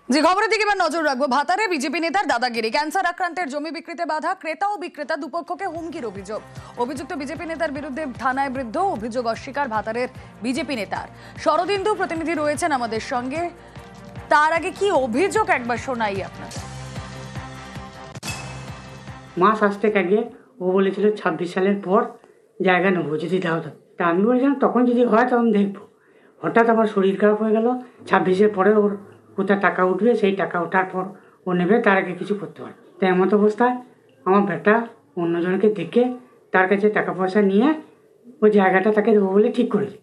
যে খবরের দিকে এবার নজর রাখবো, ভাতারে বিজেপি নেতার দাদাগিরি, ক্যান্সার আক্রান্তের জমি বিক্রিতে বাধা, ক্রেতা ও বিক্রেতা দুপক্ষকে হুমকির অভিযোগ। অভিযুক্ত বিজেপি নেতার বিরুদ্ধে থানায় বৃদ্ধ, অভিযোগ অস্বীকার ভাতারের বিজেপি নেতার। শরদিন্দু প্রতিনিধি রয়েছেন আমাদের সঙ্গে। তার আগে কি অভিযোগ একবার শোনাই আপনাদের। মাস আসতে আগে ও বলেছিল 26 সালের পর জায়গা নেবো যদি দাও তো। তা আমি বলেছিলাম তখন যদি হয় তখন দেখবো। হঠাৎ আমার শরীর খারাপ হয়ে গেল, 26-এর পরে ওর কোথায় টাকা উঠবে, সেই টাকা ওঠার পর ও নেবে, তার আগে কিছু করতে পারে। তাই এমত অবস্থায় আমার বেটা অন্যজনকে দেখে তার কাছে টাকা পয়সা নিয়ে ওই জায়গাটা তাকে দেবো বলে ঠিক করেছে।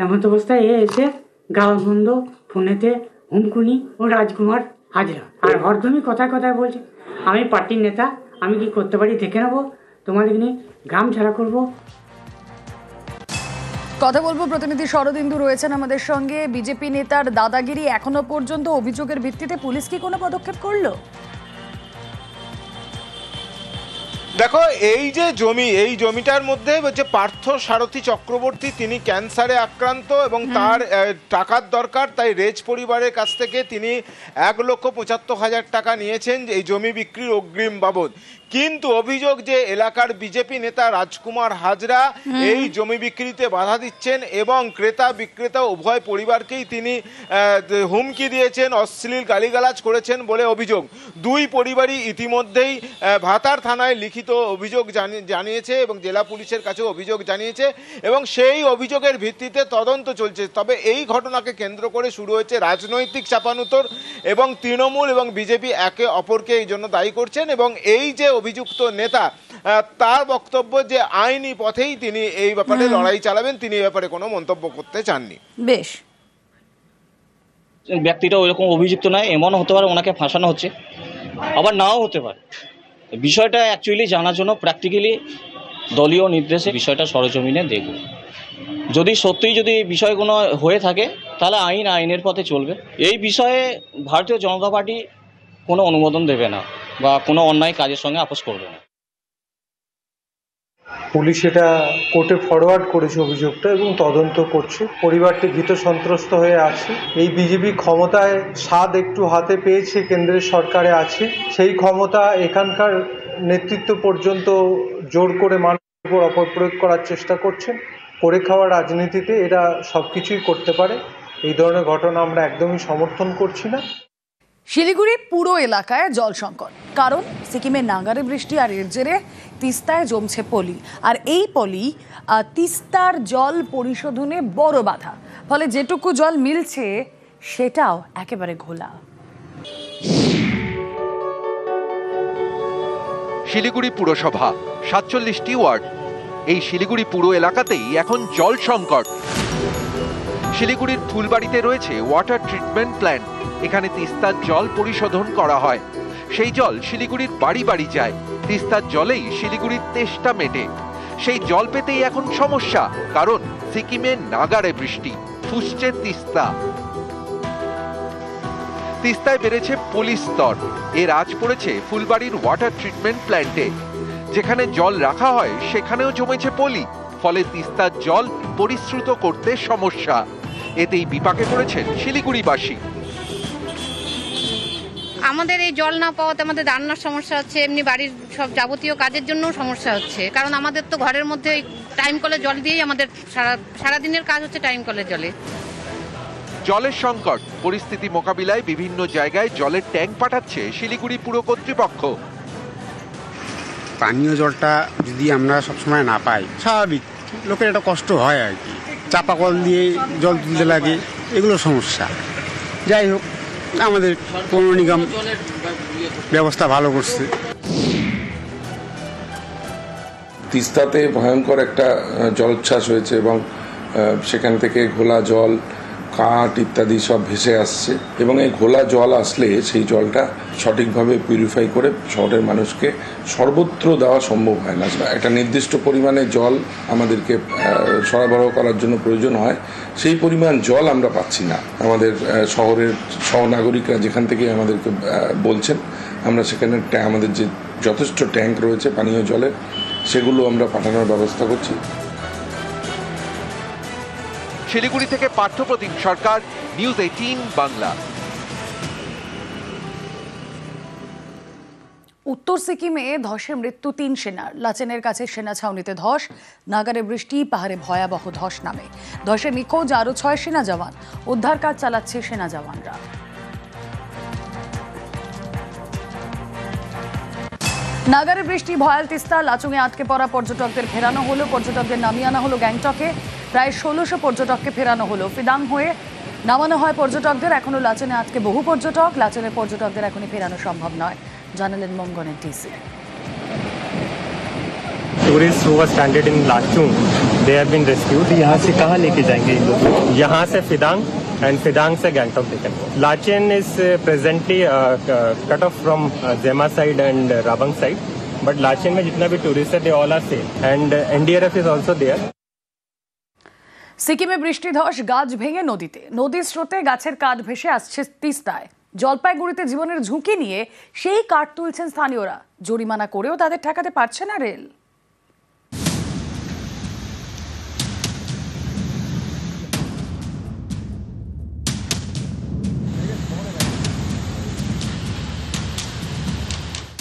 এমত অবস্থায় এ এসে গালমন্দ ফোনেতে হুমকুনি ও রাজকুমার হাজরা আর হরদমই কথায় কথায় বলছে আমি পার্টির নেতা, আমি কি করতে পারি দেখে নেবো, তোমাদের নিয়ে গ্রাম ছাড়া করবো। কথা বলবো, প্রতিনিধি শরদিন্দু রয়েছেন আমাদের সঙ্গে। বিজেপি নেতার দাদাগিরি, এখনো পর্যন্ত অভিযোগের ভিত্তিতে পুলিশ কি কোনো পদক্ষেপ করলো? দেখো, এই যে জমি, এই জমিটার মধ্যে হচ্ছে পার্থ সারথী চক্রবর্তী, তিনি ক্যান্সারে আক্রান্ত এবং তার টাকার দরকার, তাই রেজ পরিবারের কাছ থেকে তিনি 1,75,000 টাকা নিয়েছেন এই জমি বিক্রির অগ্রিম বাবদ। কিন্তু অভিযোগ যে এলাকার বিজেপি নেতা রাজকুমার হাজরা এই জমি বিক্রিতে বাধা দিচ্ছেন এবং ক্রেতা বিক্রেতা উভয় পরিবারকেই তিনি হুমকি দিয়েছেন, অশ্লীল গালিগালাজ করেছেন বলে অভিযোগ। দুই পরিবারই ইতিমধ্যেই ভাতার থানায় লিখিত অভিযোগ জানিয়েছে এবং জেলা পুলিশের কাছেও অভিযোগ জানিয়েছে এবং সেই অভিযোগের ভিত্তিতে তদন্ত চলছে। তবে এই ঘটনাকে কেন্দ্র করে শুরু হয়েছে রাজনৈতিক চাপানুতর এবং তৃণমূল এবং বিজেপি একে অপরকে এই জন্য দায়ী করছেন এবং এই যে অভিযুক্ত নেতা, তার বক্তব্য যে আইনি পথেই তিনি এই ব্যাপারে লড়াই চালাবেন, তিনি এই ব্যাপারে কোনো মন্তব্য করতে চাননি। বেশ, ব্যক্তিটা ওইরকম অভিযুক্ত নয়, এমন হতে পারে ওনাকে ফাঁসানো হচ্ছে, আবার নাও হতে পারে। বিষয়টা অ্যাকচুয়ালি জানার জন্য প্র্যাকটিক্যালি দলীয় নির্দেশে বিষয়টা সরেজমিনে দেখব। যদি সত্যিই যদি বিষয়গুলো হয়ে থাকে তাহলে আইনের পথে চলবে। এই বিষয়ে ভারতীয় জনতা পার্টি কোনো অনুমোদন দেবে না বা কোনো অন্যায় কাজের সঙ্গে আপোষ করবে না। পুলিশ এটা কোর্টে ফরওয়ার্ড করেছে অভিযোগটা এবং তদন্ত করছে। পরিবারটি ভীত সন্ত্রস্ত হয়ে আছে। এই বিজেপি ক্ষমতায় স্বাদ একটু হাতে পেয়েছে, কেন্দ্রের সরকারে আছে, সেই ক্ষমতা এখানকার নেতৃত্ব পর্যন্ত জোর করে মানুষের উপর অপপ্রয়োগ করার চেষ্টা করছেন। করে খাওয়ার রাজনীতিতে এরা সব কিছুই করতে পারে। এই ধরনের ঘটনা আমরা একদমই সমর্থন করছি না। শিলিগুড়ি পুরো এলাকায় জল সংকট, কারণ সিকিমে নাগারে বৃষ্টি আর এর জেরে তিস্তায় জমছে পলি, আর এই পলি তিস্তার জল পরিশোধনে বড় বাধা। ফলে যেটুকু জল মিলছে সেটাও একেবারে ঘোলা। শিলিগুড়ি পুরসভা 47টি ওয়ার্ড, এই শিলিগুড়ি পুরো এলাকাতেই এখন জল সংকট। শিলিগুড়ির ফুলবাড়িতে রয়েছে ওয়াটার ট্রিটমেন্ট প্ল্যান্ট, এখানে তিস্তার জল পরিশোধন করা হয়। সেই জল শিলিগুড়ির বাড়ি বাড়ি যায়, তিস্তার জলেই শিলিগুড়ির তেষ্টা মেটে। সেই জল পেতেই এখন সমস্যা, কারণ সিকিমে নাগারে বৃষ্টি, ফুসছে তিস্তা। তিস্তায় বেড়েছে পলির স্তর, এর আঁচ পড়েছে ফুলবাড়ির ওয়াটার ট্রিটমেন্ট প্ল্যান্টে। যেখানে জল রাখা হয় সেখানেও জমেছে পলি, ফলে তিস্তার জল পরিশ্রুত করতে সমস্যা। এতেই বিপাকে পড়েছেন শিলিগুড়িবাসী। আমাদের এই জল না পাওয়াতে আমাদের রান্নার সমস্যা হচ্ছে, এমনি বাড়ির সব যাবতীয় কাজের জন্যও সমস্যা হচ্ছে, কারণ আমাদের তো ঘরের মধ্যে টাইম কলের জল দিয়েই আমাদের সারাদিনের কাজ হচ্ছে টাইম কলের জলে। জলের সংকট পরিস্থিতি মোকাবিলায় বিভিন্ন জায়গায় জলের ট্যাঙ্ক পাঠাচ্ছে শিলিগুড়ি পুর কর্তৃপক্ষ। পানীয় জলটা যদি আমরা সবসময় না পাই, স্বাভাবিক লোকের একটা কষ্ট হয় আর কি, চাপা কল দিয়ে জল তুলতে লাগে, এগুলো সমস্যা। যাই হোক, আমাদের পৌর নিগম ব্যবস্থা ভালো করছে। তিস্তাতে ভয়ঙ্কর একটা জলোচ্ছ্বাস হয়েছে এবং সেখান থেকে ঘোলা জল, কাঠ ইত্যাদি সব ভেসে আসছে এবং এই ঘোলা জল আসলে সেই জলটা সঠিকভাবে পিউরিফাই করে শহরের মানুষকে সর্বত্র দেওয়া সম্ভব হয় না। একটা নির্দিষ্ট পরিমাণে জল আমাদেরকে সরবরাহ করার জন্য প্রয়োজন হয়, সেই পরিমাণ জল আমরা পাচ্ছি না। আমাদের শহরের সহনাগরিকরা যেখান থেকে আমাদেরকে বলছেন, আমরা সেখানে আমাদের যে যথেষ্ট ট্যাঙ্ক রয়েছে পানীয় জলের, সেগুলো আমরা পাঠানোর ব্যবস্থা করছি। শিলিগুড়ি থেকে পার্থপ্রতিম সরকার, নিউজ 18 বাংলা। উত্তর সিকিমে ধসে মৃত্যু 3 সেনার। লাচেনের কাছে সেনা ছাউনিতে ধস, নাগারে বৃষ্টি, পাহাড়ে ভয়াবহ ধস নামে। ধসে নিখোঁজ আরও 6 সেনা জওয়ান। উদ্ধার কাজ চালাচ্ছে সেনা জওয়ানরা। নাগারে বৃষ্টি, ভয়াল তিস্তা, লাচুংয়ে আটকে পড়া পর্যটকদের ফেরানো হলো। পর্যটকদের নামিয়ে আনা হলো গ্যাংটকে। প্রায় 1600 পর্যটককে ফেরানো হলো। ফিদাং হয়ে নামানো হয় পর্যটকদের। এখনো লাচেনে আটকে বহু পর্যটক। লাচেনের পর্যটকদের এখনই ফেরানো সম্ভব নয়, জানালেন মঙ্গনের DC. Tourist who was stranded in Lachung, they have been rescued. यहाँ से कहाँ लेके जाएंगे इन लोग? यहाँ से फिदांग एंड फिदांग से Gangtok taken. Lachen is presently cut off from Zema side and Rabang side, but Lachen में जितना भी टूरिस्ट है they all are safe and NDRF is also there. সিকিমে বৃষ্টি ধস, গাছ ভেঙে নদীতে। নদীর স্রোতে গাছের কাঠ ভেসে আসছে তিস্তায়। জলপাইগুড়িতে জীবনের ঝুঁকি নিয়ে সেই কাঠ তুলছেন স্থানীয়রা। জরিমানা করেও তাদের ঠেকাতে পারছে না রেল।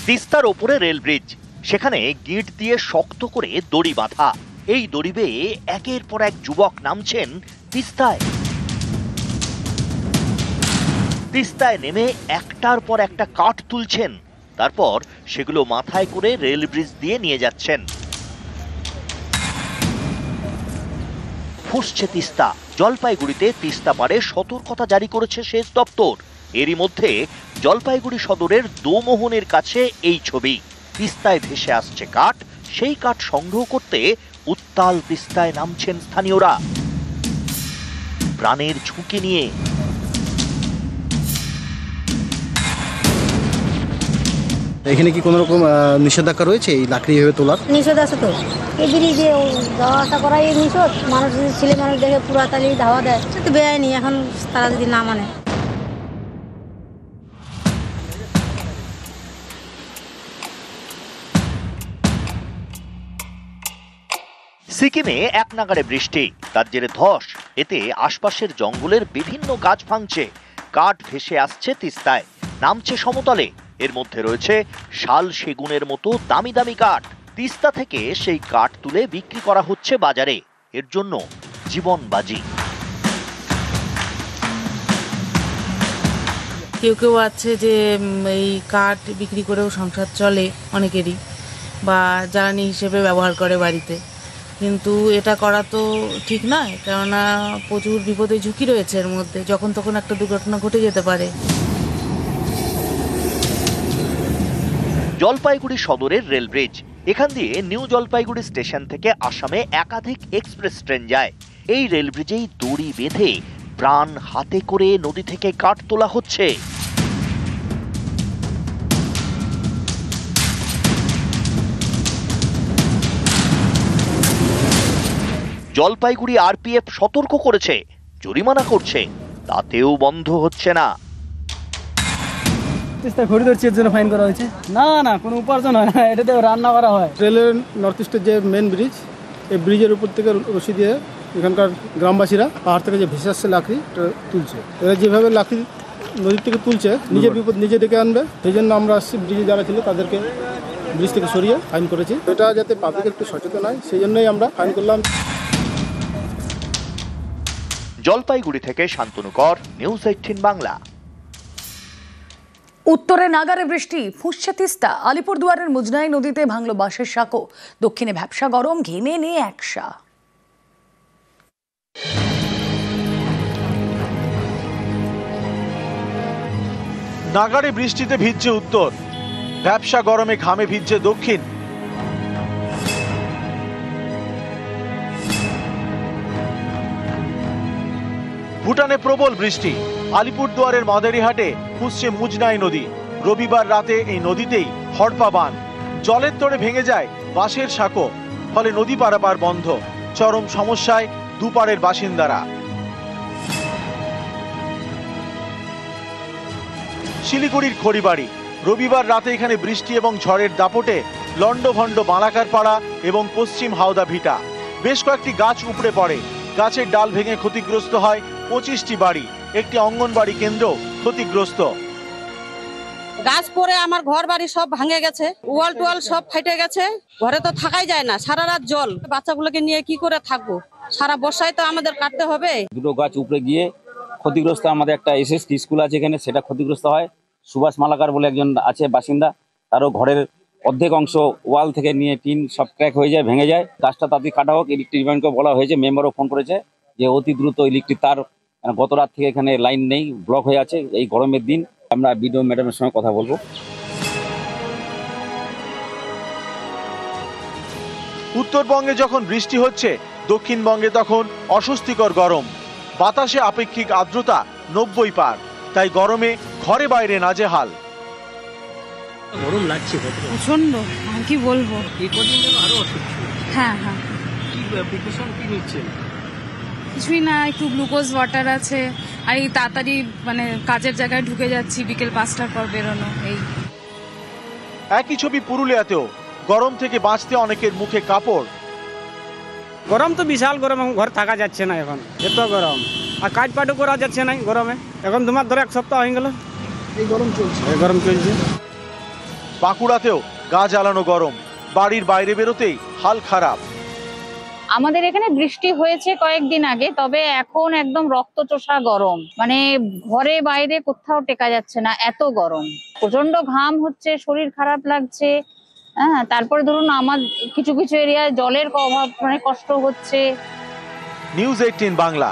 তিস্তার ওপরে রেল ব্রিজ, সেখানে গিঁট দিয়ে শক্ত করে দড়ি বাঁধা। এই দড়ি বেয়ে একের পর এক যুবক নামছেন তিস্তায়। তিস্তায় নেমে একটার পর একটা কাঠ তুলছেন, তারপর সেগুলো মাথায় করে রেল ব্রিজ দিয়ে নিয়ে যাচ্ছেন। ফুঁসছে তিস্তা। জলপাইগুড়িতে তিস্তা পাড়ে সতর্কতা জারি করেছে সেচ দপ্তর। এরই মধ্যে জলপাইগুড়ি সদরের দোমোহনের কাছে এই ছবি। তিস্তায় ভেসে আসছে কাঠ, সেই কাঠ সংগ্রহ করতে উত্তাল তিস্তায় নামছেন স্থানীয়রা প্রাণের ঝুঁকি নিয়ে। এখানে কি কোনো রকম নিষেধাজ্ঞা রয়েছে এই লাকড়ি এভাবে তোলার? নিষেধ আছে তো, এই ব্রিজে যাওয়া আসা করাই নিষেধ। মানুষ যদি ছেলে মানুষ দেখে পুরা তালি ধাওয়া দেয়, তো বেআইনি। এখন তারা যদি না মানে। সিকিমে এক নাগাড়ে বৃষ্টি, তার জেরে ধস। এতে আশপাশের জঙ্গলের বিভিন্ন গাছ ভাঙছে, কাঠ ভেসে আসছে তিস্তায়, নামছে সমতলে। এর মধ্যে রয়েছে শাল, সেগুনের মতো দামি দামি কাঠ। তিস্তা থেকে সেই কাঠ তুলে বিক্রি করা হচ্ছে বাজারে। এর জন্য জীবন বাজি। কেউ কেউ আছে যে এই কাঠ বিক্রি করেও সংসার চলে অনেকেরই, বা জ্বালানি হিসেবে ব্যবহার করে বাড়িতে। কিন্তু এটা করা তো ঠিক নয়, কেননা প্রচুর বিপদের ঝুঁকি রয়েছে এর মধ্যে। যখন তখন একটা দুর্ঘটনা ঘটে যেতে পারে। জলপাইগুড়ি সদরের রেল ব্রিজ, এখান দিয়ে নিউ জলপাইগুড়ি স্টেশন থেকে আসামে একাধিক এক্সপ্রেস ট্রেন যায়। এই রেল ব্রিজেই দড়ি বেঁধে প্রাণ হাতে করে নদী থেকে কাঠ তোলা হচ্ছে। জলপাইগুড়ি আরপিএফ সতর্ক করেছে, জরিমানা করছে, তাতেও বন্ধ হচ্ছে না। খরিদোর জন্য ফাইন করা হয়েছে? না না, কোনো উপার্জন হয় না, এটাতে রান্না করা হয়। রেলের নর্থ ইস্টের যে মেন ব্রিজ, এই ব্রিজের উপর থেকে রশি দিয়ে এখানকার গ্রামবাসীরা পাহাড় থেকে যে ভেসে আসছে লাকড়ি তুলছে। এরা যেভাবে লাকড়ি নদীর থেকে তুলছে, নিজের বিপদ নিজে ডেকে আনবে। সেই জন্য আমরা আসছি, ব্রিজে যারা ছিল তাদেরকে ব্রিজ থেকে সরিয়ে ফাইন করেছি। এটা যাতে পাবলিক একটু সচেতন হয়, সেই জন্যই আমরা ফাইন করলাম। জলপাইগুড়ি থেকে শান্তনু কর, নিউজ 18 বাংলা। উত্তরে নাগারে বৃষ্টি, ফুঁসছে তিস্তা। আলিপুরদুয়ারের মুজনাই নদীতে ভাঙল বাঁশের সাঁকো। দক্ষিণে ভ্যাপসা গরম, ঘেমে নিয়ে একসা। নাগারে বৃষ্টিতে ভিজছে উত্তর, ভ্যাপসা গরমে ঘামে ভিজছে দক্ষিণ। ভুটানে প্রবল বৃষ্টি, আলিপুরদুয়ারের মাদারিহাটে ফুঁসছে মুজনাই নদী। রবিবার রাতে এই নদীতেই হড়পা বাঁধ, জলের তোড়ে ভেঙে যায় বাঁশের সাঁকো, ফলে নদী পারাপার বন্ধ। চরম সমস্যায় দুপারের বাসিন্দারা। শিলিগুড়ির খড়িবাড়ি, রবিবার রাতে এখানে বৃষ্টি এবং ঝড়ের দাপটে লন্ডভন্ড বালাকার পাড়া এবং পশ্চিম হাওদা ভিটা। বেশ কয়েকটি গাছ উপড়ে পড়ে, গাছের ডাল ভেঙে ক্ষতিগ্রস্ত হয় 25টি বাড়ি। একটি অঙ্গনবাড়ি কেন্দ্র ক্ষতিগ্রস্ত। গাছ পড়ে আমার ঘর বাড়ি সব ভাঙে গেছে, ওয়াল টোয়াল সব ফেটে গেছে, ঘরে তো থাকাই যায় না, সারা রাত জল, বাচ্চাগুলোকে নিয়ে কি করে থাকবো, সারা বর্ষায় তো আমাদের কাটতে হবে। দুটো গাছ উপরে গিয়ে ক্ষতিগ্রস্ত, আমাদের একটা এসএসটি স্কুল আছে এখানে, সেটা ক্ষতিগ্রস্ত হয়। সুভাষ মালাকার বলে একজন আছে বাসিন্দা, তারও ঘরের অর্ধেক অংশ ওয়াল থেকে নিয়ে টিন সব ক্র্যাক হয়ে যায়, ভেঙে যায়। গাছটা তাড়াতাড়ি কাটা হোক, ইলেকট্রিক ডিপার্টমেন্টকে বলা হয়েছে, মেম্বারও ফোন করেছে যে অতি দ্রুত ইলেকট্রিক তার, গত রাত থেকে এখানে লাইন নেই, ব্লক হয়ে আছে। এই গরমের দিন আমরা বিডিও ম্যাডামের সঙ্গে কথা বলবো। উত্তরবঙ্গে যখন বৃষ্টি হচ্ছে, দক্ষিণবঙ্গে তখন অস্বস্তিকর গরম। বাতাসে আপেক্ষিক আর্দ্রতা 90 পার, তাই গরমে ঘরে বাইরে নাজেহাল। গরম লাগছে প্রচন্ড, আর কি বলবো। এই কদিন যেন আরো অসুস্থ। হ্যাঁ, কি প্রিপারেশন কি নিচ্ছেন? কিছুই না, একটু গ্লুকোজ ওয়াটার আছে, আর এই তাড়াতাড়ি কাজের জায়গায় ঢুকে যাচ্ছি, বিকেল 5টার পর বেরোনো। এই একই ছবি পুরুলিয়াতেও, গরম থেকে বাঁচতে অনেকের মুখে কাপড়। গরম তো বিশাল গরম, ঘর থাকা যাচ্ছে না এখন, এত গরম, আর কাজ পাটও করা যাচ্ছে না গরমে। এখন 2 মাস ধরে 1 সপ্তাহ হয়ে গেল এই গরম চলছে। বাঁকুড়াতেও গা জ্বালানো গরম, বাড়ির বাইরে বেরোতেই হাল খারাপ। আমাদের এখানে বৃষ্টি হয়েছে কয়েকদিন আগে, তবে এখন একদম রক্তচোষা গরম, ঘরে বাইরে কোথাও টেকা যাচ্ছে না, এত গরম, প্রচন্ড ঘাম হচ্ছে, শরীর খারাপ লাগছে। হ্যাঁ, তারপরে ধরুন আমার কিছু কিছু এরিয়ায় জলের অভাব, কষ্ট হচ্ছে। নিউজ 18 বাংলা।